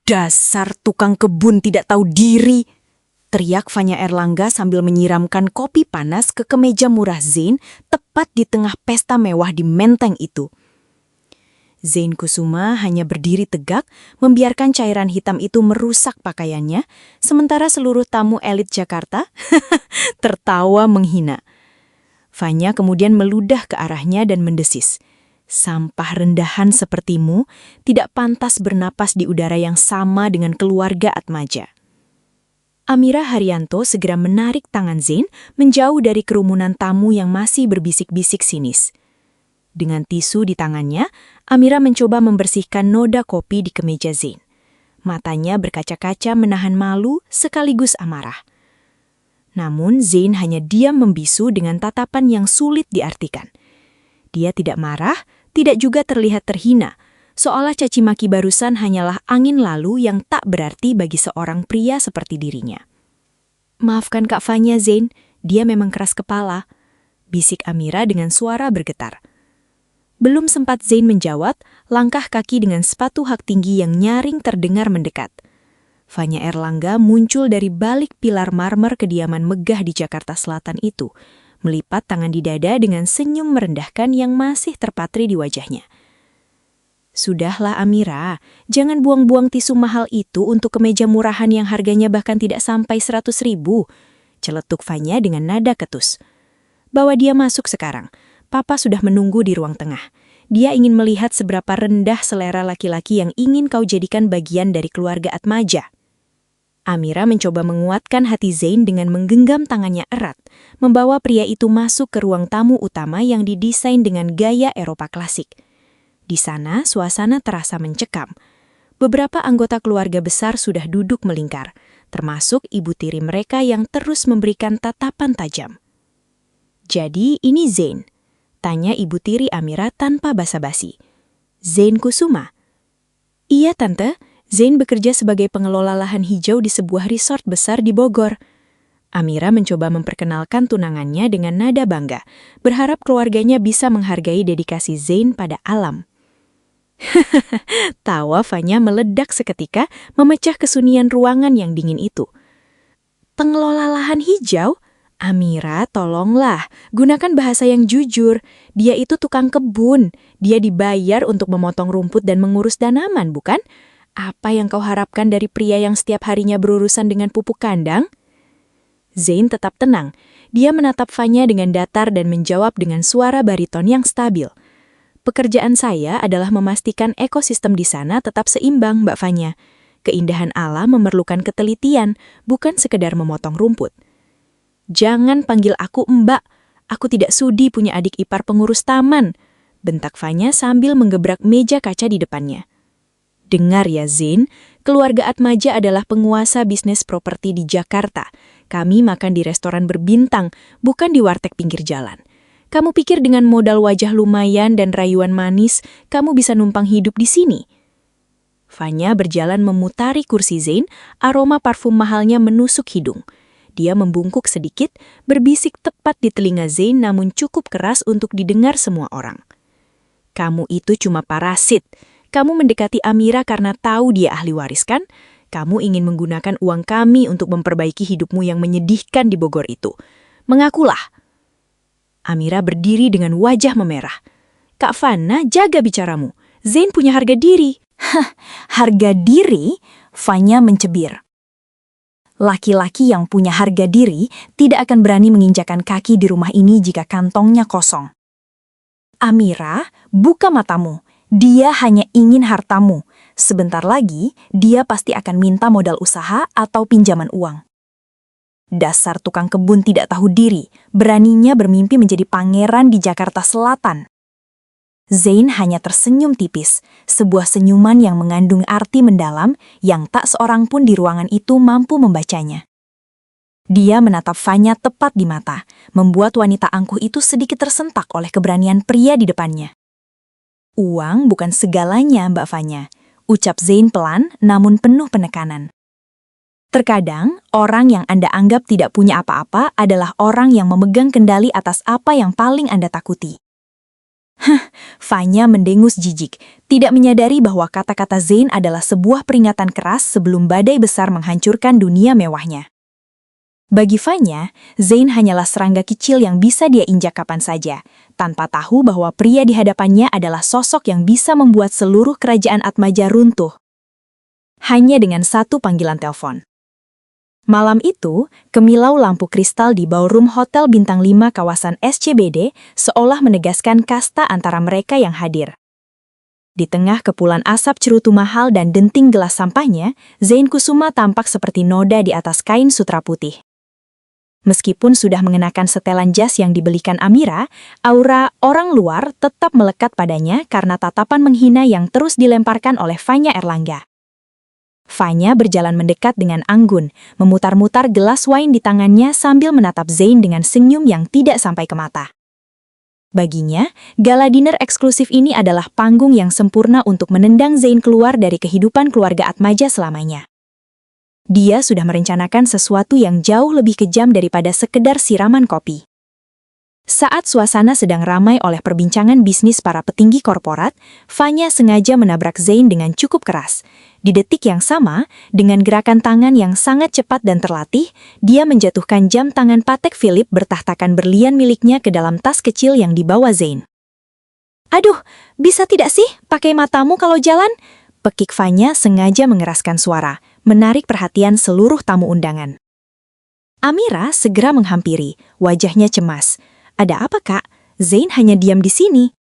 Dasar tukang kebun tidak tahu diri, teriak Fanya Erlangga sambil menyiramkan kopi panas ke kemeja murah Zain tepat di tengah pesta mewah di Menteng itu. Zain Kusuma hanya berdiri tegak, membiarkan cairan hitam itu merusak pakaiannya, sementara seluruh tamu elit Jakarta tertawa menghina. Fanya kemudian meludah ke arahnya dan mendesis. Sampah rendahan sepertimu tidak pantas bernapas di udara yang sama dengan keluarga Atmaja. Amira Haryanto segera menarik tangan Zain menjauh dari kerumunan tamu yang masih berbisik-bisik sinis. Dengan tisu di tangannya, Amira mencoba membersihkan noda kopi di kemeja Zain. Matanya berkaca-kaca menahan malu sekaligus amarah. Namun Zain hanya diam membisu dengan tatapan yang sulit diartikan. Dia tidak marah, tidak juga terlihat terhina, seolah caci maki barusan hanyalah angin lalu yang tak berarti bagi seorang pria seperti dirinya. "Maafkan Kak Fanya, Zain, dia memang keras kepala," bisik Amira dengan suara bergetar. Belum sempat Zain menjawab, langkah kaki dengan sepatu hak tinggi yang nyaring terdengar mendekat. Fanya Erlangga muncul dari balik pilar marmer kediaman megah di Jakarta Selatan itu, melipat tangan di dada dengan senyum merendahkan yang masih terpatri di wajahnya. "Sudahlah Amira, jangan buang-buang tisu mahal itu untuk kemeja murahan yang harganya bahkan tidak sampai 100.000, celetuk Fanya dengan nada ketus. "Bawa dia masuk sekarang, Papa sudah menunggu di ruang tengah. Dia ingin melihat seberapa rendah selera laki-laki yang ingin kau jadikan bagian dari keluarga Atmaja." Amira mencoba menguatkan hati Zain dengan menggenggam tangannya erat, membawa pria itu masuk ke ruang tamu utama yang didesain dengan gaya Eropa klasik. Di sana, suasana terasa mencekam. Beberapa anggota keluarga besar sudah duduk melingkar, termasuk ibu tiri mereka yang terus memberikan tatapan tajam. "Jadi ini Zain?" tanya ibu tiri Amira tanpa basa-basi. "Zain Kusuma?" "Iya, Tante. Zain bekerja sebagai pengelola lahan hijau di sebuah resort besar di Bogor." Amira mencoba memperkenalkan tunangannya dengan nada bangga, berharap keluarganya bisa menghargai dedikasi Zain pada alam. Tawa Fanya meledak seketika, memecah kesunyian ruangan yang dingin itu. "Pengelola lahan hijau? Amira, tolonglah, gunakan bahasa yang jujur. Dia itu tukang kebun. Dia dibayar untuk memotong rumput dan mengurus tanaman, bukan? Apa yang kau harapkan dari pria yang setiap harinya berurusan dengan pupuk kandang?" Zain tetap tenang. Dia menatap Fanya dengan datar dan menjawab dengan suara bariton yang stabil. "Pekerjaan saya adalah memastikan ekosistem di sana tetap seimbang, Mbak Fanya. Keindahan alam memerlukan ketelitian, bukan sekedar memotong rumput." "Jangan panggil aku Mbak. Aku tidak sudi punya adik ipar pengurus taman," bentak Fanya sambil menggebrak meja kaca di depannya. "Dengar ya Zain, keluarga Atmaja adalah penguasa bisnis properti di Jakarta. Kami makan di restoran berbintang, bukan di warteg pinggir jalan. Kamu pikir dengan modal wajah lumayan dan rayuan manis, kamu bisa numpang hidup di sini?" Fanya berjalan memutari kursi Zain, aroma parfum mahalnya menusuk hidung. Dia membungkuk sedikit, berbisik tepat di telinga Zain namun cukup keras untuk didengar semua orang. "Kamu itu cuma parasit. Kamu mendekati Amira karena tahu dia ahli waris, kan? Kamu ingin menggunakan uang kami untuk memperbaiki hidupmu yang menyedihkan di Bogor itu. Mengakulah." Amira berdiri dengan wajah memerah. "Kak Fana, jaga bicaramu. Zain punya harga diri." "Hah, harga diri?" Fanya mencibir. "Laki-laki yang punya harga diri tidak akan berani menginjakan kaki di rumah ini jika kantongnya kosong." "Amira, buka matamu. Dia hanya ingin hartamu. Sebentar lagi, dia pasti akan minta modal usaha atau pinjaman uang. Dasar tukang kebun tidak tahu diri, beraninya bermimpi menjadi pangeran di Jakarta Selatan." Zain hanya tersenyum tipis, sebuah senyuman yang mengandung arti mendalam yang tak seorang pun di ruangan itu mampu membacanya. Dia menatap Fanya tepat di mata, membuat wanita angkuh itu sedikit tersentak oleh keberanian pria di depannya. "Uang bukan segalanya, Mbak Fanya," ucap Zain pelan namun penuh penekanan. "Terkadang, orang yang Anda anggap tidak punya apa-apa adalah orang yang memegang kendali atas apa yang paling Anda takuti." Fanya mendengus jijik, tidak menyadari bahwa kata-kata Zain adalah sebuah peringatan keras sebelum badai besar menghancurkan dunia mewahnya. Bagi Fanya, Zain hanyalah serangga kecil yang bisa dia injak kapan saja, tanpa tahu bahwa pria di hadapannya adalah sosok yang bisa membuat seluruh kerajaan Atmaja runtuh. Hanya dengan satu panggilan telepon. Malam itu, kemilau lampu kristal di ballroom Hotel Bintang 5 kawasan SCBD seolah menegaskan kasta antara mereka yang hadir. Di tengah kepulan asap cerutu mahal dan denting gelas sampahnya, Zain Kusuma tampak seperti noda di atas kain sutra putih. Meskipun sudah mengenakan setelan jas yang dibelikan Amira, aura orang luar tetap melekat padanya karena tatapan menghina yang terus dilemparkan oleh Fanya Erlangga. Fanya berjalan mendekat dengan anggun, memutar-mutar gelas wine di tangannya sambil menatap Zain dengan senyum yang tidak sampai ke mata. Baginya, gala dinner eksklusif ini adalah panggung yang sempurna untuk menendang Zain keluar dari kehidupan keluarga Atmaja selamanya. Dia sudah merencanakan sesuatu yang jauh lebih kejam daripada sekedar siraman kopi. Saat suasana sedang ramai oleh perbincangan bisnis para petinggi korporat, Fanya sengaja menabrak Zain dengan cukup keras. Di detik yang sama, dengan gerakan tangan yang sangat cepat dan terlatih, dia menjatuhkan jam tangan Patek Philippe bertahtakan berlian miliknya ke dalam tas kecil yang dibawa Zain. "Aduh, bisa tidak sih pakai matamu kalau jalan?" Pekik Fanya sengaja mengeraskan suara, menarik perhatian seluruh tamu undangan. Amira segera menghampiri, wajahnya cemas. "Ada apa, Kak? Zain hanya diam di sini."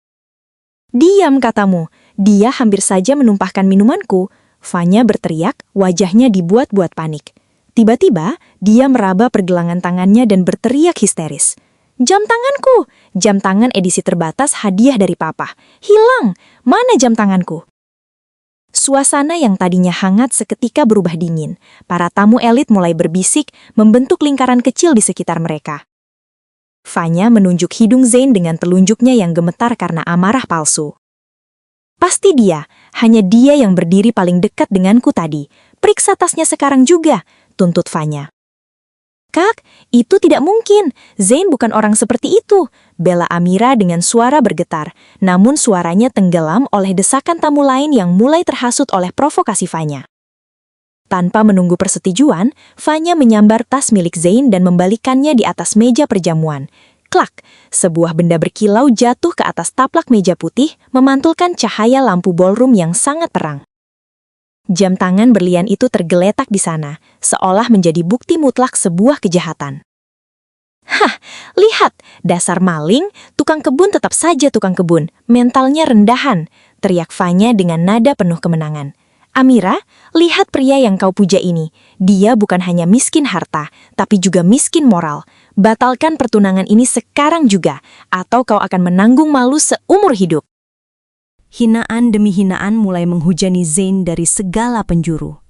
"Diam, katamu. Dia hampir saja menumpahkan minumanku." Fanya berteriak, wajahnya dibuat-buat panik. Tiba-tiba, dia meraba pergelangan tangannya dan berteriak histeris. "Jam tanganku! Jam tangan edisi terbatas hadiah dari Papa. Hilang! Mana jam tanganku?" Suasana yang tadinya hangat seketika berubah dingin. Para tamu elit mulai berbisik, membentuk lingkaran kecil di sekitar mereka. Fanya menunjuk hidung Zain dengan telunjuknya yang gemetar karena amarah palsu. "Pasti dia, hanya dia yang berdiri paling dekat denganku tadi. Periksa tasnya sekarang juga," tuntut Fanya. "Kak, itu tidak mungkin. Zain bukan orang seperti itu," bela Amira dengan suara bergetar, namun suaranya tenggelam oleh desakan tamu lain yang mulai terhasut oleh provokasi Fanya. Tanpa menunggu persetujuan, Fanya menyambar tas milik Zain dan membalikannya di atas meja perjamuan. Klak, sebuah benda berkilau jatuh ke atas taplak meja putih, memantulkan cahaya lampu ballroom yang sangat terang. Jam tangan berlian itu tergeletak di sana, seolah menjadi bukti mutlak sebuah kejahatan. "Hah, lihat, dasar maling, tukang kebun tetap saja tukang kebun, mentalnya rendahan," teriak Fanya dengan nada penuh kemenangan. "Amira, lihat pria yang kau puja ini. Dia bukan hanya miskin harta, tapi juga miskin moral. Batalkan pertunangan ini sekarang juga, atau kau akan menanggung malu seumur hidup." Hinaan demi hinaan mulai menghujani Zain dari segala penjuru.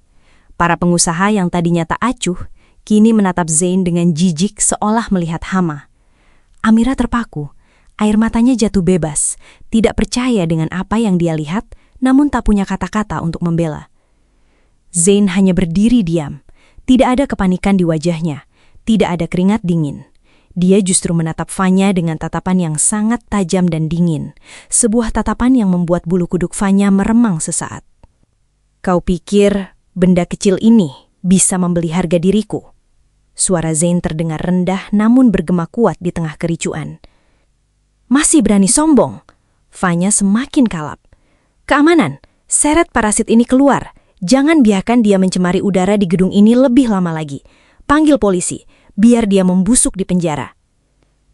Para pengusaha yang tadinya tak acuh, kini menatap Zain dengan jijik seolah melihat hama. Amira terpaku, air matanya jatuh bebas, tidak percaya dengan apa yang dia lihat, namun tak punya kata-kata untuk membela. Zain hanya berdiri diam, tidak ada kepanikan di wajahnya, tidak ada keringat dingin. Dia justru menatap Fanya dengan tatapan yang sangat tajam dan dingin, sebuah tatapan yang membuat bulu kuduk Fanya meremang sesaat. "Kau pikir benda kecil ini bisa membeli harga diriku?" Suara Zain terdengar rendah namun bergema kuat di tengah kericuan. "Masih berani sombong?" Fanya semakin kalap. "Keamanan, seret parasit ini keluar. Jangan biarkan dia mencemari udara di gedung ini lebih lama lagi. Panggil polisi, biar dia membusuk di penjara."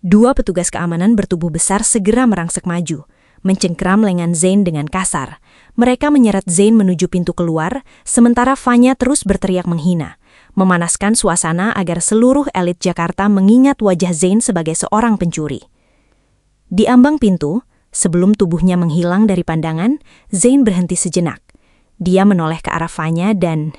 Dua petugas keamanan bertubuh besar segera merangsek maju, mencengkram lengan Zain dengan kasar. Mereka menyeret Zain menuju pintu keluar, sementara Fanya terus berteriak menghina, memanaskan suasana agar seluruh elit Jakarta mengingat wajah Zain sebagai seorang pencuri. Di ambang pintu, sebelum tubuhnya menghilang dari pandangan, Zain berhenti sejenak. Dia menoleh ke arah Fanya dan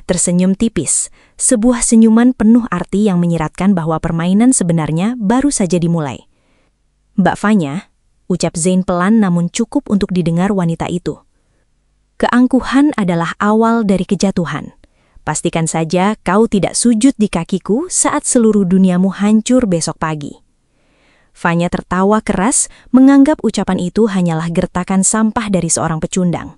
tersenyum tipis, sebuah senyuman penuh arti yang menyiratkan bahwa permainan sebenarnya baru saja dimulai. "Mbak Fanya," ucap Zain pelan namun cukup untuk didengar wanita itu. "Keangkuhan adalah awal dari kejatuhan. Pastikan saja kau tidak sujud di kakiku saat seluruh duniamu hancur besok pagi." Fanya tertawa keras, menganggap ucapan itu hanyalah gertakan sampah dari seorang pecundang.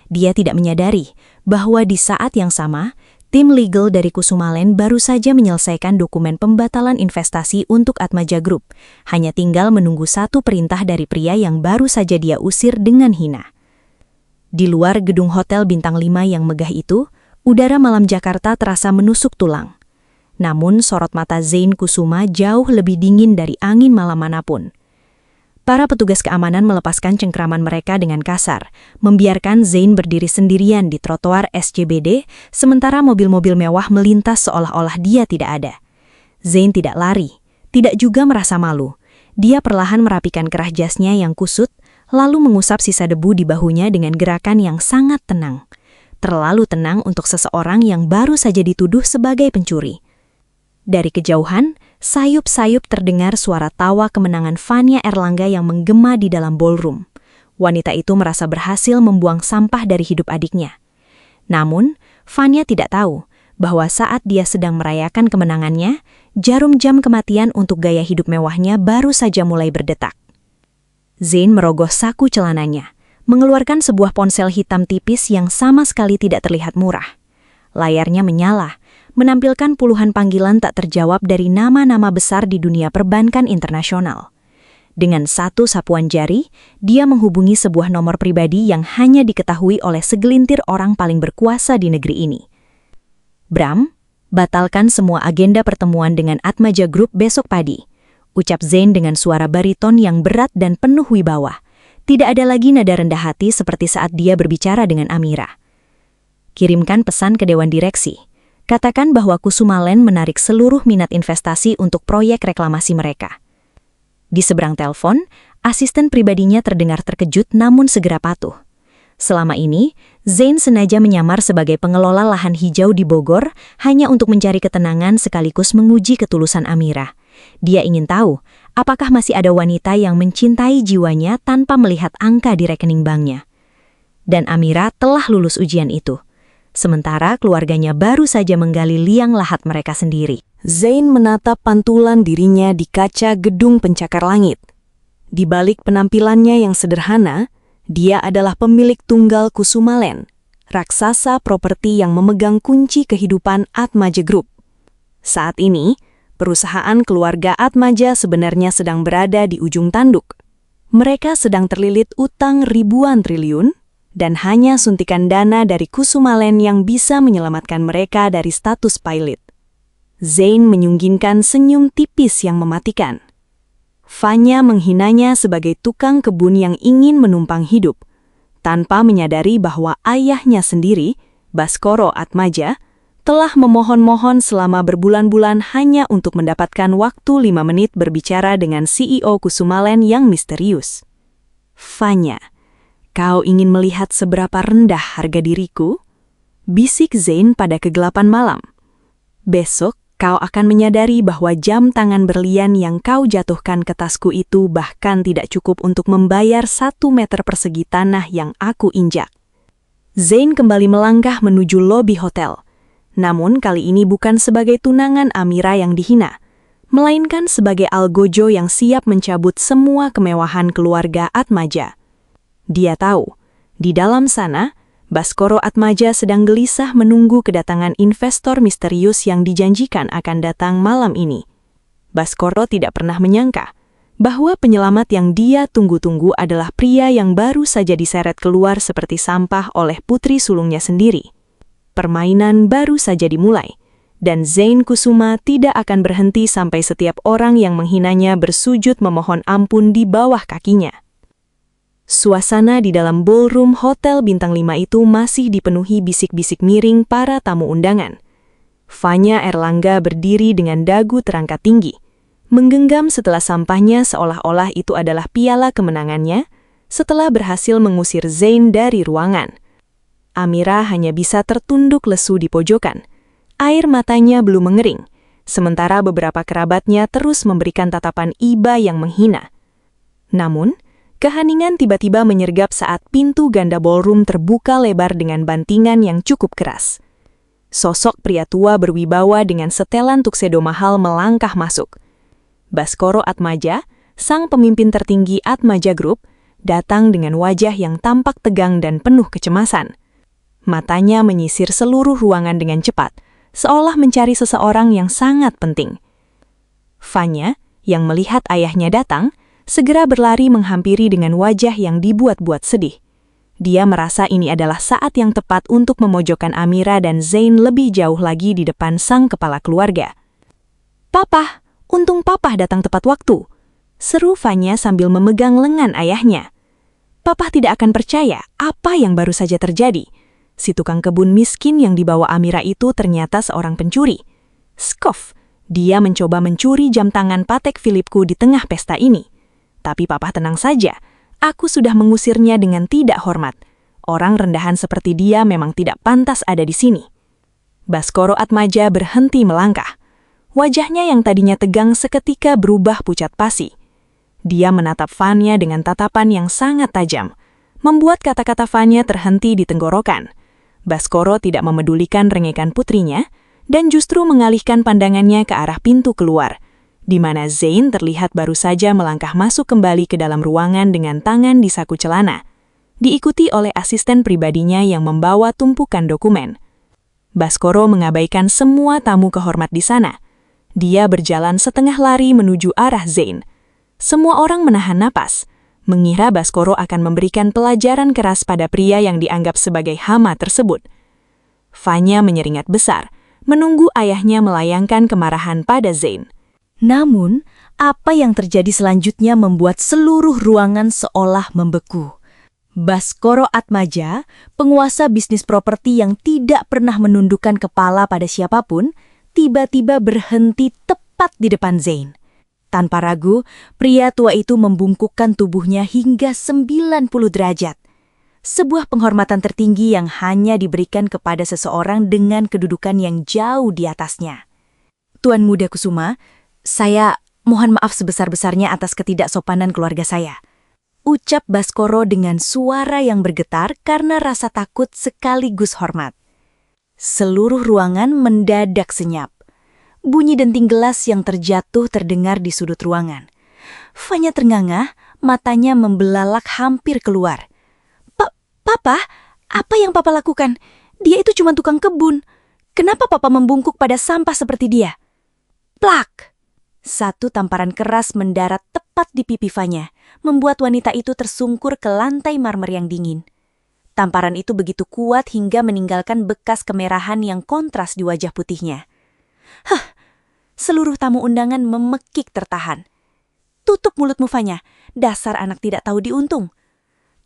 Dia tidak menyadari bahwa di saat yang sama, tim legal dari Kusumalen baru saja menyelesaikan dokumen pembatalan investasi untuk Atmaja Group. Hanya tinggal menunggu satu perintah dari pria yang baru saja dia usir dengan hina. Di luar gedung hotel bintang 5 yang megah itu, udara malam Jakarta terasa menusuk tulang. Namun sorot mata Zain Kusuma jauh lebih dingin dari angin malam manapun. Para petugas keamanan melepaskan cengkraman mereka dengan kasar, membiarkan Zain berdiri sendirian di trotoar SCBD, sementara mobil-mobil mewah melintas seolah-olah dia tidak ada. Zain tidak lari, tidak juga merasa malu. Dia perlahan merapikan kerah jasnya yang kusut, lalu mengusap sisa debu di bahunya dengan gerakan yang sangat tenang. Terlalu tenang untuk seseorang yang baru saja dituduh sebagai pencuri. Dari kejauhan, sayup-sayup terdengar suara tawa kemenangan Fanya Erlangga yang menggema di dalam ballroom. Wanita itu merasa berhasil membuang sampah dari hidup adiknya. Namun, Fanya tidak tahu bahwa saat dia sedang merayakan kemenangannya, jarum jam kematian untuk gaya hidup mewahnya baru saja mulai berdetak. Zain merogoh saku celananya, mengeluarkan sebuah ponsel hitam tipis yang sama sekali tidak terlihat murah. Layarnya menyala, menampilkan puluhan panggilan tak terjawab dari nama-nama besar di dunia perbankan internasional. Dengan satu sapuan jari, dia menghubungi sebuah nomor pribadi yang hanya diketahui oleh segelintir orang paling berkuasa di negeri ini. Bram, batalkan semua agenda pertemuan dengan Atmaja Group besok pagi, ucap Zain dengan suara bariton yang berat dan penuh wibawa. Tidak ada lagi nada rendah hati seperti saat dia berbicara dengan Amira. Kirimkan pesan ke Dewan Direksi. Katakan bahwa Kusumalen menarik seluruh minat investasi untuk proyek reklamasi mereka. Di seberang telepon, asisten pribadinya terdengar terkejut namun segera patuh. Selama ini, Zain sengaja menyamar sebagai pengelola lahan hijau di Bogor hanya untuk mencari ketenangan sekaligus menguji ketulusan Amira. Dia ingin tahu apakah masih ada wanita yang mencintai jiwanya tanpa melihat angka di rekening banknya. Dan Amira telah lulus ujian itu. Sementara keluarganya baru saja menggali liang lahat mereka sendiri. Zain menatap pantulan dirinya di kaca gedung pencakar langit. Di balik penampilannya yang sederhana, dia adalah pemilik tunggal Kusumalen, raksasa properti yang memegang kunci kehidupan Atmaja Group. Saat ini, perusahaan keluarga Atmaja sebenarnya sedang berada di ujung tanduk. Mereka sedang terlilit utang ribuan triliun, dan hanya suntikan dana dari Kusumalen yang bisa menyelamatkan mereka dari status pilot. Zain menyunggingkan senyum tipis yang mematikan. Fanya menghinanya sebagai tukang kebun yang ingin menumpang hidup, tanpa menyadari bahwa ayahnya sendiri, Baskoro Atmaja, telah memohon-mohon selama berbulan-bulan hanya untuk mendapatkan waktu 5 menit berbicara dengan CEO Kusumalen yang misterius. Fanya, kau ingin melihat seberapa rendah harga diriku? Bisik Zain pada kegelapan malam. Besok, kau akan menyadari bahwa jam tangan berlian yang kau jatuhkan ke tasku itu bahkan tidak cukup untuk membayar 1 meter persegi tanah yang aku injak. Zain kembali melangkah menuju lobi hotel. Namun kali ini bukan sebagai tunangan Amira yang dihina, melainkan sebagai algojo yang siap mencabut semua kemewahan keluarga Atmaja. Dia tahu, di dalam sana, Baskoro Atmaja sedang gelisah menunggu kedatangan investor misterius yang dijanjikan akan datang malam ini. Baskoro tidak pernah menyangka bahwa penyelamat yang dia tunggu-tunggu adalah pria yang baru saja diseret keluar seperti sampah oleh putri sulungnya sendiri. Permainan baru saja dimulai, dan Zain Kusuma tidak akan berhenti sampai setiap orang yang menghinanya bersujud memohon ampun di bawah kakinya. Suasana di dalam ballroom Hotel Bintang 5 itu masih dipenuhi bisik-bisik miring para tamu undangan. Fanya Erlangga berdiri dengan dagu terangkat tinggi, menggenggam setelah sampahnya seolah-olah itu adalah piala kemenangannya setelah berhasil mengusir Zain dari ruangan. Amira hanya bisa tertunduk lesu di pojokan. Air matanya belum mengering, sementara beberapa kerabatnya terus memberikan tatapan iba yang menghina. Namun, keheningan tiba-tiba menyergap saat pintu ganda ballroom terbuka lebar dengan bantingan yang cukup keras. Sosok pria tua berwibawa dengan setelan tuxedo mahal melangkah masuk. Baskoro Atmaja, sang pemimpin tertinggi Atmaja Group, datang dengan wajah yang tampak tegang dan penuh kecemasan. Matanya menyisir seluruh ruangan dengan cepat, seolah mencari seseorang yang sangat penting. Fanya, yang melihat ayahnya datang, segera berlari menghampiri dengan wajah yang dibuat-buat sedih. Dia merasa ini adalah saat yang tepat untuk memojokkan Amira dan Zain lebih jauh lagi di depan sang kepala keluarga. "Papa, untung Papa datang tepat waktu," seru Fanya sambil memegang lengan ayahnya. "Papa tidak akan percaya apa yang baru saja terjadi. Si tukang kebun miskin yang dibawa Amira itu ternyata seorang pencuri. Skof, dia mencoba mencuri jam tangan Patek Philippeku di tengah pesta ini. Tapi Papa tenang saja, aku sudah mengusirnya dengan tidak hormat. Orang rendahan seperti dia memang tidak pantas ada di sini." Baskoro Atmaja berhenti melangkah. Wajahnya yang tadinya tegang seketika berubah pucat pasi. Dia menatap Fanya dengan tatapan yang sangat tajam, membuat kata-kata Fanya terhenti di tenggorokan. Baskoro tidak memedulikan rengekan putrinya, dan justru mengalihkan pandangannya ke arah pintu keluar, di mana Zain terlihat baru saja melangkah masuk kembali ke dalam ruangan dengan tangan di saku celana, diikuti oleh asisten pribadinya yang membawa tumpukan dokumen. Baskoro mengabaikan semua tamu kehormat di sana. Dia berjalan setengah lari menuju arah Zain. Semua orang menahan napas, mengira Baskoro akan memberikan pelajaran keras pada pria yang dianggap sebagai hama tersebut. Fanya menyeringat besar, menunggu ayahnya melayangkan kemarahan pada Zain. Namun, apa yang terjadi selanjutnya membuat seluruh ruangan seolah membeku. Baskoro Atmaja, penguasa bisnis properti yang tidak pernah menundukkan kepala pada siapapun, tiba-tiba berhenti tepat di depan Zain. Tanpa ragu, pria tua itu membungkukkan tubuhnya hingga 90 derajat. Sebuah penghormatan tertinggi yang hanya diberikan kepada seseorang dengan kedudukan yang jauh di atasnya. "Tuan Muda Kusuma, saya mohon maaf sebesar-besarnya atas ketidaksopanan keluarga saya," ucap Baskoro dengan suara yang bergetar karena rasa takut sekaligus hormat. Seluruh ruangan mendadak senyap. Bunyi denting gelas yang terjatuh terdengar di sudut ruangan. Fanya terngangah, matanya membelalak hampir keluar. Papa, apa yang Papa lakukan? Dia itu cuma tukang kebun. Kenapa Papa membungkuk pada sampah seperti dia?" Plak! Satu tamparan keras mendarat tepat di pipi Fanya, membuat wanita itu tersungkur ke lantai marmer yang dingin. Tamparan itu begitu kuat hingga meninggalkan bekas kemerahan yang kontras di wajah putihnya. Seluruh tamu undangan memekik tertahan. "Tutup mulutmu, Fanya, dasar anak tidak tahu diuntung,"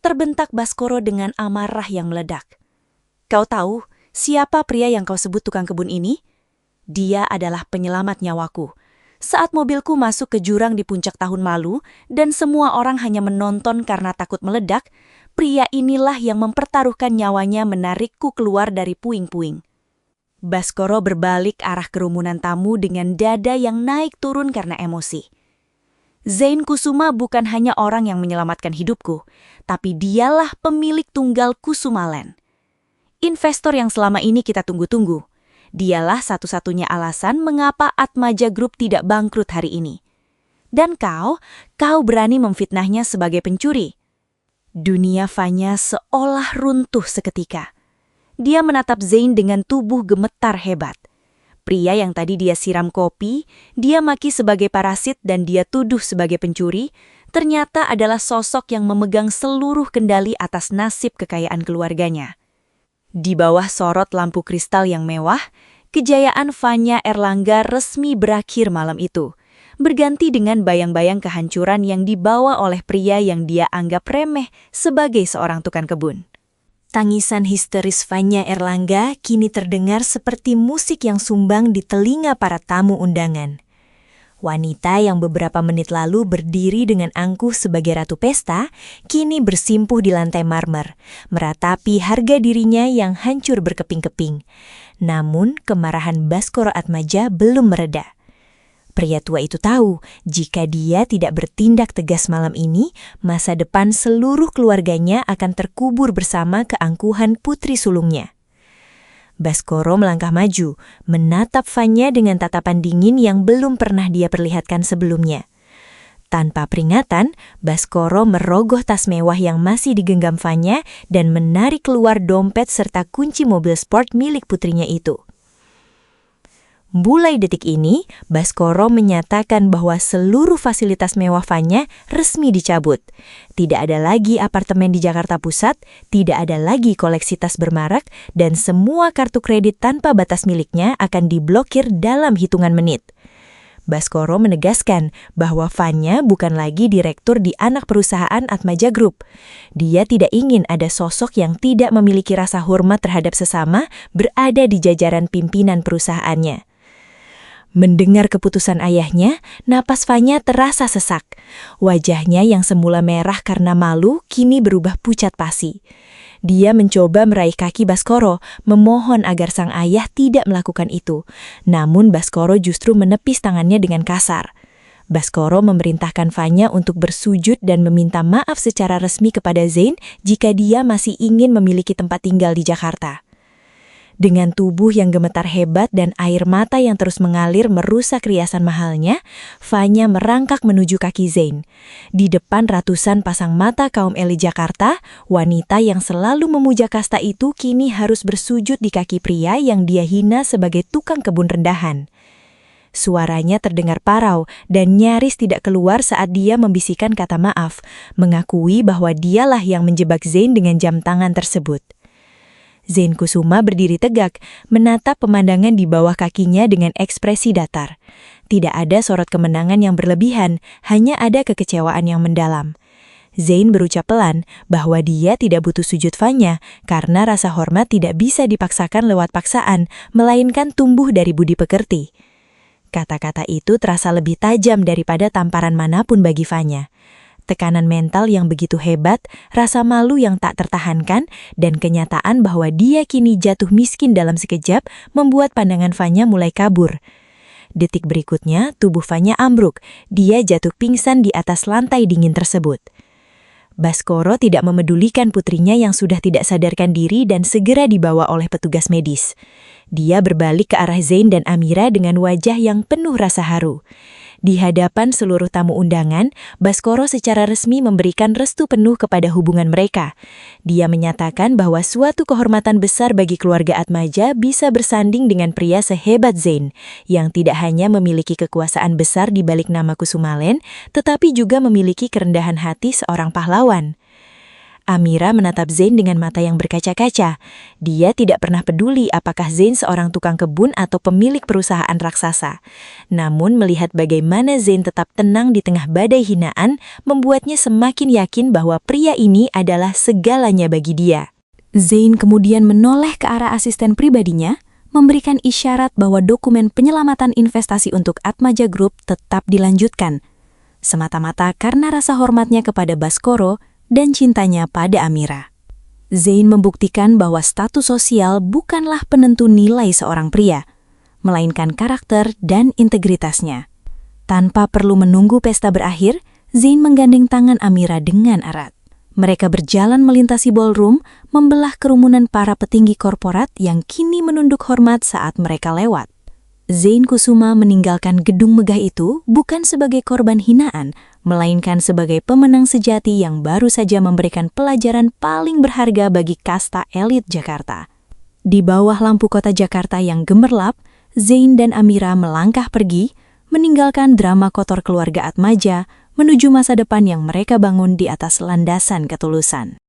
terbentak Baskoro dengan amarah yang meledak. "Kau tahu siapa pria yang kau sebut tukang kebun ini? Dia adalah penyelamat nyawaku. Saat mobilku masuk ke jurang di puncak tahun lalu dan semua orang hanya menonton karena takut meledak, pria inilah yang mempertaruhkan nyawanya menarikku keluar dari puing-puing." Baskoro berbalik arah kerumunan tamu dengan dada yang naik turun karena emosi. "Zain Kusuma bukan hanya orang yang menyelamatkan hidupku, tapi dialah pemilik tunggal Kusuma Land. Investor yang selama ini kita tunggu-tunggu. Dialah satu-satunya alasan mengapa Atmaja Group tidak bangkrut hari ini. Dan kau berani memfitnahnya sebagai pencuri." Dunia Fanya seolah runtuh seketika. Dia menatap Zain dengan tubuh gemetar hebat. Pria yang tadi dia siram kopi, dia maki sebagai parasit dan dia tuduh sebagai pencuri, ternyata adalah sosok yang memegang seluruh kendali atas nasib kekayaan keluarganya. Di bawah sorot lampu kristal yang mewah, kejayaan Fanya Erlangga resmi berakhir malam itu, berganti dengan bayang-bayang kehancuran yang dibawa oleh pria yang dia anggap remeh sebagai seorang tukang kebun. Tangisan histeris Fanya Erlangga kini terdengar seperti musik yang sumbang di telinga para tamu undangan. Wanita yang beberapa menit lalu berdiri dengan angkuh sebagai ratu pesta, kini bersimpuh di lantai marmer, meratapi harga dirinya yang hancur berkeping-keping. Namun, kemarahan Baskoro Atmaja belum mereda. Pria tua itu tahu, jika dia tidak bertindak tegas malam ini, masa depan seluruh keluarganya akan terkubur bersama keangkuhan putri sulungnya. Baskoro melangkah maju, menatap Fanya dengan tatapan dingin yang belum pernah dia perlihatkan sebelumnya. Tanpa peringatan, Baskoro merogoh tas mewah yang masih digenggam Fanya dan menarik keluar dompet serta kunci mobil sport milik putrinya itu. Mulai detik ini, Baskoro menyatakan bahwa seluruh fasilitas mewah Fanya resmi dicabut. Tidak ada lagi apartemen di Jakarta Pusat, tidak ada lagi koleksi tas bermerek, dan semua kartu kredit tanpa batas miliknya akan diblokir dalam hitungan menit. Baskoro menegaskan bahwa Fanya bukan lagi direktur di anak perusahaan Atmaja Group. Dia tidak ingin ada sosok yang tidak memiliki rasa hormat terhadap sesama berada di jajaran pimpinan perusahaannya. Mendengar keputusan ayahnya, napas Fanya terasa sesak. Wajahnya yang semula merah karena malu, kini berubah pucat pasi. Dia mencoba meraih kaki Baskoro, memohon agar sang ayah tidak melakukan itu. Namun Baskoro justru menepis tangannya dengan kasar. Baskoro memerintahkan Fanya untuk bersujud dan meminta maaf secara resmi kepada Zain jika dia masih ingin memiliki tempat tinggal di Jakarta. Dengan tubuh yang gemetar hebat dan air mata yang terus mengalir merusak riasan mahalnya, Fanya merangkak menuju kaki Zain. Di depan ratusan pasang mata kaum elit Jakarta, wanita yang selalu memuja kasta itu kini harus bersujud di kaki pria yang dia hina sebagai tukang kebun rendahan. Suaranya terdengar parau dan nyaris tidak keluar saat dia membisikkan kata maaf, mengakui bahwa dialah yang menjebak Zain dengan jam tangan tersebut. Zain Kusuma berdiri tegak, menatap pemandangan di bawah kakinya dengan ekspresi datar. Tidak ada sorot kemenangan yang berlebihan, hanya ada kekecewaan yang mendalam. Zain berucap pelan bahwa dia tidak butuh sujud Fanya karena rasa hormat tidak bisa dipaksakan lewat paksaan, melainkan tumbuh dari budi pekerti. Kata-kata itu terasa lebih tajam daripada tamparan manapun bagi Fanya. Tekanan mental yang begitu hebat, rasa malu yang tak tertahankan, dan kenyataan bahwa dia kini jatuh miskin dalam sekejap membuat pandangan Fanya mulai kabur. Detik berikutnya, tubuh Fanya ambruk. Dia jatuh pingsan di atas lantai dingin tersebut. Baskoro tidak memedulikan putrinya yang sudah tidak sadarkan diri dan segera dibawa oleh petugas medis. Dia berbalik ke arah Zain dan Amira dengan wajah yang penuh rasa haru. Di hadapan seluruh tamu undangan, Baskoro secara resmi memberikan restu penuh kepada hubungan mereka. Dia menyatakan bahwa suatu kehormatan besar bagi keluarga Atmaja bisa bersanding dengan pria sehebat Zain, yang tidak hanya memiliki kekuasaan besar di balik nama Kusumalen, tetapi juga memiliki kerendahan hati seorang pahlawan. Amira menatap Zain dengan mata yang berkaca-kaca. Dia tidak pernah peduli apakah Zain seorang tukang kebun atau pemilik perusahaan raksasa. Namun melihat bagaimana Zain tetap tenang di tengah badai hinaan, membuatnya semakin yakin bahwa pria ini adalah segalanya bagi dia. Zain kemudian menoleh ke arah asisten pribadinya, memberikan isyarat bahwa dokumen penyelamatan investasi untuk Atmaja Group tetap dilanjutkan. Semata-mata karena rasa hormatnya kepada Baskoro dan cintanya pada Amira. Zain membuktikan bahwa status sosial bukanlah penentu nilai seorang pria, melainkan karakter dan integritasnya. Tanpa perlu menunggu pesta berakhir, Zain menggandeng tangan Amira dengan erat. Mereka berjalan melintasi ballroom, membelah kerumunan para petinggi korporat yang kini menunduk hormat saat mereka lewat. Zain Kusuma meninggalkan gedung megah itu bukan sebagai korban hinaan, melainkan sebagai pemenang sejati yang baru saja memberikan pelajaran paling berharga bagi kasta elit Jakarta. Di bawah lampu kota Jakarta yang gemerlap, Zain dan Amira melangkah pergi, meninggalkan drama kotor keluarga Atmaja menuju masa depan yang mereka bangun di atas landasan ketulusan.